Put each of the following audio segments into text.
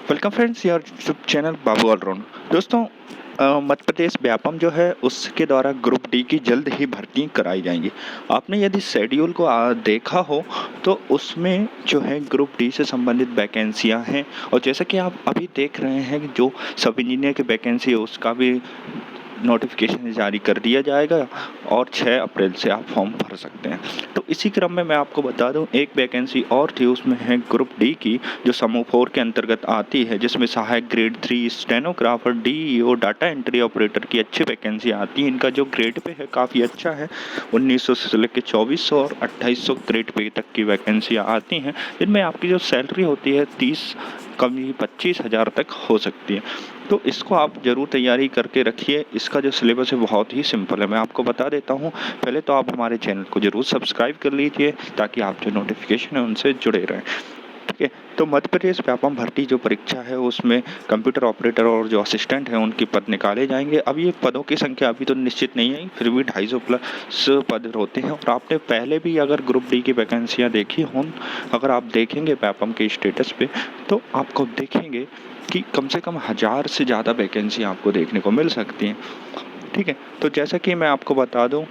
Welcome friends your YouTube channel Babu allround. दोस्तों, मध्य प्रदेश व्यापम जो है उसके द्वारा ग्रुप डी की जल्द ही भर्ती कराई जाएंगी। आपने यदि शेड्यूल को देखा हो तो उसमें जो है ग्रुप डी से संबंधित वैकेंसियां हैं, और जैसा कि आप अभी देख रहे हैं कि जो सब इंजीनियर की वैकेंसी है उसका भी नोटिफिकेशन जारी कर दिया जाएगा और 6 अप्रैल से आप फॉर्म भर सकते हैं। तो इसी क्रम में मैं आपको बता दूं, एक वैकेंसी और थी, उसमें है ग्रुप डी की जो समूह 4 के अंतर्गत आती है, जिसमें सहायक grade 3 stenographer, DEO, data entry operator की अच्छी वैकेंसी आती है। इनका जो ग्रेड पे है काफ़ी अच्छा है, 1900 से लेकर 2400 और 2800 ग्रेड पे तक की वैकेंसियाँ आती हैं, जिनमें आपकी जो सैलरी होती है 30 कमी 25,000 तक हो सकती है। तो इसको आप ज़रूर तैयारी करके रखिए। इसका जो सिलेबस है बहुत ही सिंपल है, मैं आपको बता देता हूँ। पहले तो आप हमारे चैनल को ज़रूर सब्सक्राइब कर लीजिए ताकि आप जो नोटिफिकेशन है उनसे जुड़े रहें। ठीक है, तो मध्य प्रदेश व्यापम भर्ती जो परीक्षा है उसमें कंप्यूटर ऑपरेटर और जो असिस्टेंट हैं उनके पद निकाले जाएंगे। अब ये पदों की संख्या अभी तो निश्चित नहीं है, फिर भी 250 प्लस पद होते हैं। और आपने पहले भी अगर ग्रुप डी की वैकेंसियाँ देखी हों, अगर आप देखेंगे व्यापम के स्टेटस पे, तो आपको देखेंगे कि कम से कम 1000 से ज़्यादा वैकेंसी आपको देखने को मिल सकती हैं। ठीक है, तो जैसा कि मैं आपको बता दूं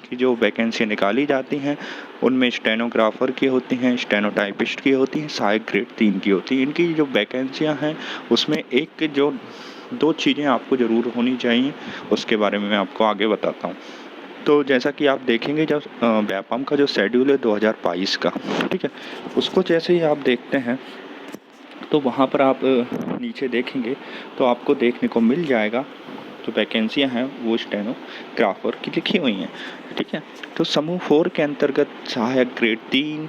कि जो वैकेंसी निकाली जाती हैं उनमें स्टेनोग्राफर की होती हैं, स्टेनोटाइपिस्ट की होती हैं, सहायक ग्रेड 3 की होती हैं। इनकी जो वैकेंसियां हैं उसमें एक जो 2 चीज़ें आपको ज़रूर होनी चाहिए, उसके बारे में मैं आपको आगे बताता हूँ। तो जैसा कि आप देखेंगे, जब व्यापम का जो शेड्यूल है 2022 का, ठीक है, उसको जैसे ही आप देखते हैं तो वहाँ पर आप नीचे देखेंगे तो आपको देखने को मिल जाएगा जो वैकेंसियाँ हैं वो स्टेनोग्राफर की लिखी हुई हैं। ठीक है, तो समूह 4 के अंतर्गत सहायक grade 3,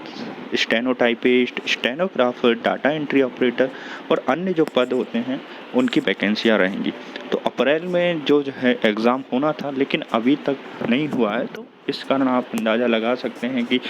stenotypist, stenographer, data entry operator और अन्य जो पद होते हैं उनकी वैकेंसियाँ रहेंगी। तो अप्रैल में जो है एग्ज़ाम होना था, लेकिन अभी तक नहीं हुआ है, तो इस कारण आप अंदाज़ा लगा सकते हैं कि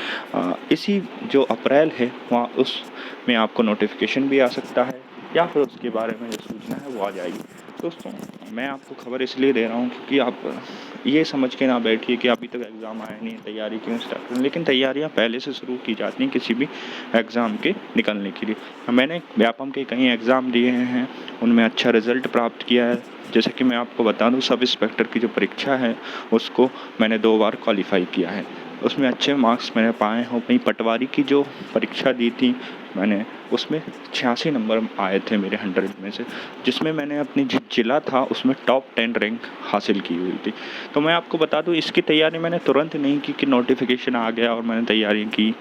इसी जो अप्रैल है वहाँ उसमें आपको नोटिफिकेशन भी आ सकता है, या फिर उसके बारे में जो सूचना है वो आ जाएगी। दोस्तों, मैं आपको खबर इसलिए दे रहा हूँ क्योंकि आप ये समझ के ना बैठिए कि अभी तक एग्ज़ाम आया नहीं, तैयारी क्यों स्टार्ट करें। लेकिन तैयारियाँ पहले से शुरू की जाती हैं किसी भी एग्ज़ाम के निकलने के लिए। मैंने व्यापम के कई एग्ज़ाम दिए हैं, उनमें अच्छा रिज़ल्ट प्राप्त किया है। जैसे कि मैं आपको बता दूं, सब इंस्पेक्टर की जो परीक्षा है उसको मैंने 2 बार क्वालिफ़ाई किया है, उसमें अच्छे मार्क्स मैंने पाए हैं। वहीं पटवारी की जो परीक्षा दी थी मैंने, उसमें 86 नंबर आए थे मेरे 100 में से, जिसमें मैंने अपनी जो ज़िला था उसमें टॉप 10 रैंक हासिल की हुई थी। तो मैं आपको बता दूं, इसकी तैयारी मैंने तुरंत नहीं की कि नोटिफिकेशन आ गया और मैंने तैयारी की।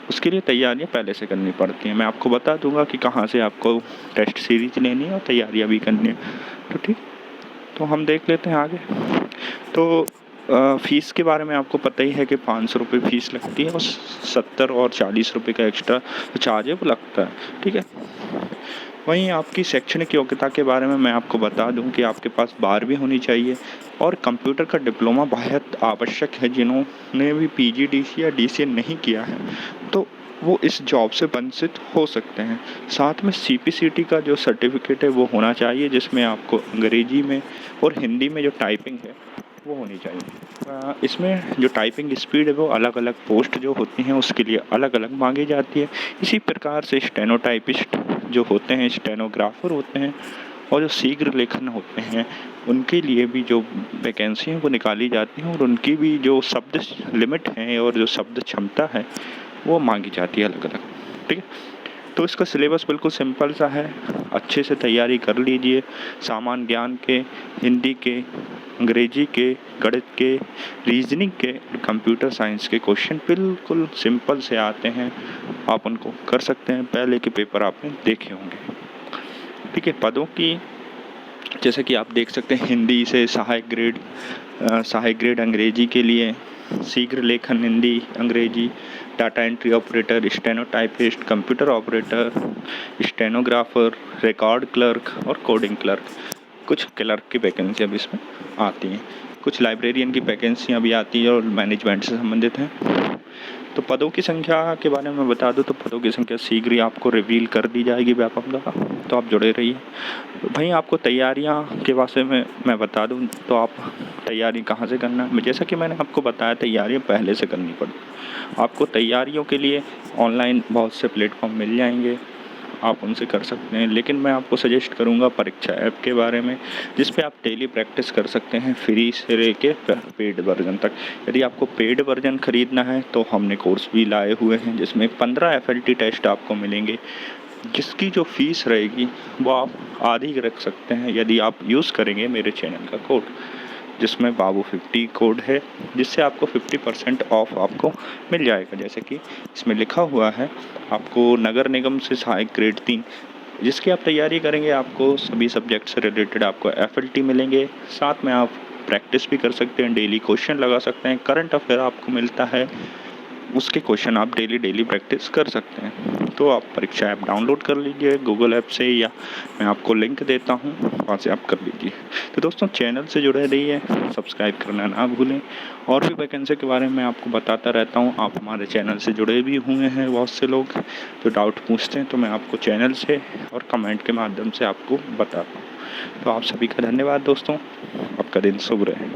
उसके लिए तैयारियाँ पहले से करनी पड़ती हैं। मैं आपको बता दूंगा कि कहाँ से आपको टेस्ट सीरीज लेनी है और तैयारियाँ भी करनी है। तो ठीक, तो हम देख लेते हैं आगे। तो फ़ीस के बारे में आपको पता ही है कि 500 रुपये फ़ीस लगती है और 70 और 40 रुपये का एक्स्ट्रा चार्ज है वो लगता है। ठीक है, वहीं आपकी शैक्षणिक योग्यता के बारे में मैं आपको बता दूं कि आपके पास 12वीं होनी चाहिए और कंप्यूटर का डिप्लोमा बेहद आवश्यक है। जिन्होंने भी पीजीडीसी या डीसीए नहीं किया है तो वो इस जॉब से वंचित हो सकते हैं। साथ में सीपीसीटी का जो सर्टिफिकेट है वो होना चाहिए, जिसमें आपको अंग्रेजी में और हिंदी में जो टाइपिंग है वो होनी चाहिए। इसमें जो टाइपिंग स्पीड है वो अलग अलग पोस्ट जो होती हैं उसके लिए अलग अलग मांगी जाती है। इसी प्रकार से स्टेनोटाइपिस्ट जो होते हैं, स्टेनोग्राफर होते हैं, और जो शीघ्र लेखन होते हैं उनके लिए भी जो वैकेंसी हैं वो निकाली जाती हैं, और उनकी भी जो शब्द लिमिट है और जो शब्द क्षमता है वो मांगी जाती है अलग अलग। ठीक है, तो इसका सिलेबस बिल्कुल सिंपल सा है, अच्छे से तैयारी कर लीजिए। सामान्य ज्ञान के, हिंदी के, अंग्रेजी के, गणित के, रीजनिंग के, कंप्यूटर साइंस के क्वेश्चन बिल्कुल सिंपल से आते हैं, आप उनको कर सकते हैं। पहले के पेपर आपने देखे होंगे। ठीक है, पदों की जैसे कि आप देख सकते हैं, हिंदी से सहायक ग्रेड अंग्रेजी के लिए, शीघ्र लेखन हिंदी अंग्रेजी, data entry operator, stenotypist, computer operator, stenographer, record clerk और कोडिंग क्लर्क। कुछ क्लर्क की वैकेंसी अब इसमें आती हैं, कुछ लाइब्रेरियन की वैकेंसियाँ भी आती हैं और मैनेजमेंट से संबंधित हैं। तो पदों की संख्या के बारे में बता दूं तो पदों की संख्या शीघ्र ही आपको रिवील कर दी जाएगी व्यापम द्वारा, तो आप जुड़े रहिए। भाई, आपको तैयारियां के बारे में मैं बता दूं तो आप तैयारी कहां से करना है, जैसा कि मैंने आपको बताया, तैयारियां पहले से करनी पड़ती। आपको तैयारियों के लिए ऑनलाइन बहुत से प्लेटफॉर्म मिल जाएंगे, आप उनसे कर सकते हैं। लेकिन मैं आपको सजेस्ट करूँगा परीक्षा ऐप के बारे में, जिस पे आप डेली प्रैक्टिस कर सकते हैं फ्री से लेके पेड वर्जन तक। यदि आपको पेड वर्जन खरीदना है तो हमने कोर्स भी लाए हुए हैं, जिसमें 15 एफएलटी टेस्ट आपको मिलेंगे, जिसकी जो फीस रहेगी वो आप आधी रख सकते हैं यदि आप यूज़ करेंगे मेरे चैनल का कोड, जिसमें बाबू 50 कोड है, जिससे आपको 50% ऑफ आपको मिल जाएगा। जैसे कि इसमें लिखा हुआ है, आपको नगर निगम से सहायक ग्रेड 3 जिसकी आप तैयारी करेंगे, आपको सभी सब्जेक्ट से रिलेटेड आपको एफएलटी मिलेंगे। साथ में आप प्रैक्टिस भी कर सकते हैं, डेली क्वेश्चन लगा सकते हैं, करंट अफेयर आपको मिलता है, उसके क्वेश्चन आप डेली प्रैक्टिस कर सकते हैं। तो आप परीक्षा ऐप डाउनलोड कर लीजिए गूगल ऐप से, या मैं आपको लिंक देता हूँ, वहाँ से आप कर लीजिए। तो दोस्तों, चैनल से जुड़े रहिए, सब्सक्राइब करना ना भूलें। और भी वैकेंसी के बारे में आपको बताता रहता हूँ। आप हमारे चैनल से जुड़े भी हुए हैं बहुत से लोग, तो डाउट पूछते हैं तो मैं आपको चैनल से और कमेंट के माध्यम से आपको बताता हूँ। तो आप सभी का धन्यवाद दोस्तों, आपका दिन शुभ रहे।